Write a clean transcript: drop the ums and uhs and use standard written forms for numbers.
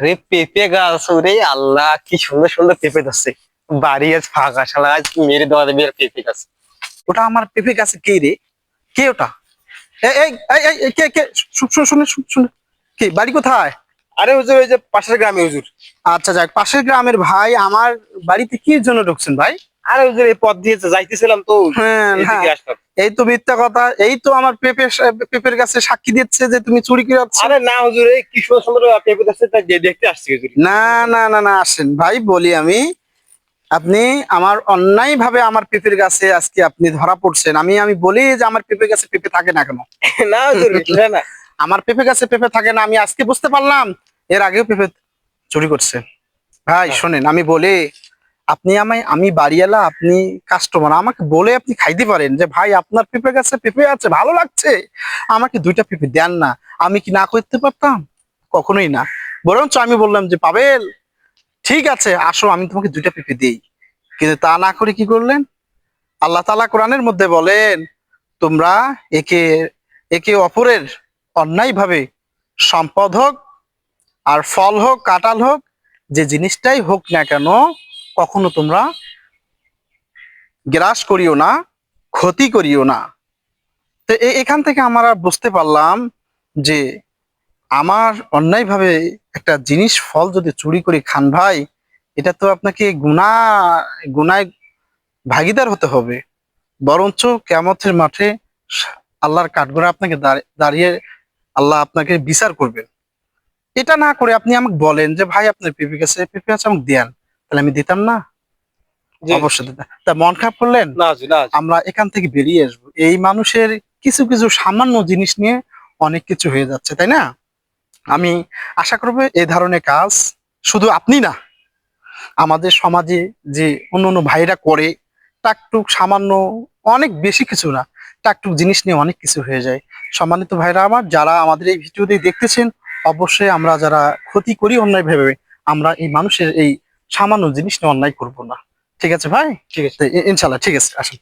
রে পেঁপে গাছ রে আল্লাহ, কি সুন্দর সুন্দর পেঁপে ধরছে। বাড়ি আজ ফাঁকা, শালা আজ মেরে দেওয়া যাবে আর পেঁপে গাছ। ওটা আমার পেঁপে গাছে কে রে? কে ওটা? এই এই এই এই, এই, কে কে? শুনে শুনে, কি বাড়ি কোথায়? আরে হুজুর, ওই যে পাশের গ্রামে হুজুর। আচ্ছা যাক, পাশের গ্রামের ভাই আমার বাড়িতে কি জন্য ঢুকছেন ভাই? আরে হুজুর, এই পথ দিয়ে যাইতেছিলাম তো, হ্যাঁ হ্যাঁ, এইদিকে আসলাম। এই তো মিথ্যা কথা। এই তো আমার পেঁপের গাছে সাক্ষী দিচ্ছে যে তুমি চুরি করে যাচ্ছ। আরে না হুজুর, এই কি সুন্দর সুন্দর পেঁপে ধরছে, তাই দেখতে আসছি হুজুর। না না না না, আসেন ভাই, বলি আমি, আপনি আমার অন্যায় ভাবে আমার পেঁপের গাছে আজকে আপনি ধরা পড়ছেন। আমি আমি বলি যে আমার পেঁপে গাছে পেঁপে থাকে না কেন? না হুজুর, এটা না। আমার পেঁপে গাছে পেঁপে থাকে না, আমি আজকে বুঝতে পারলাম। এর আগেও পেঁপে চুরি করছে। ভাই হ্যাঁ। শোনেন, আমি বলি, আপনি আমায়, আমি বাড়িওয়ালা, আপনি কাস্টমার, আমাকে বলে আপনি খাইতে পারেন যে ভাই আপনার পেঁপে গাছে পেঁপে আছে, ভালো লাগছে, আমাকে দুইটা পেঁপে দেন না। আমি কি না করতে পারতাম? কখনোই না। বরঞ্চ আমি বললাম যে পাবেল, ঠিক আছে আসো, আমি তোমাকে দুইটা পেঁপে দিই। কিন্তু তা না করে কি করলেন? আল্লাহ তাআলা কোরআনের মধ্যে বলেন, তোমরা একে একে অপরের অন্যায় ভাবে সম্পদ হোক আর ফল হোক কাঁঠাল হোক, যে জিনিসটাই হোক না কেন, কখনো তোমরা গ্রাস করিও না, ক্ষতি করিও না। তো এখান থেকে আমরা বুঝতে পারলাম যে আমার অন্যায়ভাবে একটা জিনিস ফল যদি চুরি করে খান ভাই, এটা তো আপনাকে গুনায় ভাগীদার হতে হবে। বরঞ্চ কিয়ামতের মাঠে আল্লাহর কাঠগড়ায় আপনাকে দাঁড়িয়ে আল্লাহ আপনাকে বিচার করবেন। এটা না করে আপনি আমাকে বলেন যে ভাই আপনার পেঁপে গাছে পেঁপে আছে, আমাকে দেন, তাহলে আমি দিতাম না? জি জি। অবশ্যই দিতাম। তা মন খারাপ করলেন? না হুজুর, না হুজুর। আমরা এখান থেকে বেরিয়ে আসবো। এই মানুষের কিছু কিছু সামান্য জিনিস নিয়ে অনেক কিছু হয়ে যাচ্ছে, তাই না? আমি আশা করবো এই ধরনের কাজ শুধু আপনি না, আমাদের সমাজে যে অন্য অন্য ভাইরা করে, টাকটুক সামান্য, অনেক বেশি কিছু না, টাকটুক জিনিস নিয়ে অনেক কিছু হয়ে যায়। সম্মানিত ভাইরা আমার, যারা আমাদের এই ভিডিওটি দেখতেছেন, অবশ্যই আমরা যারা ক্ষতি করি অন্যায় ভেবে, আমরা এই মানুষের এই সামান্য জিনিস নিয়ে অন্যায় করব না। ঠিক আছে ভাই? ঠিক আছে। তো ইনশাল্লাহ ঠিক আছে, আসেন।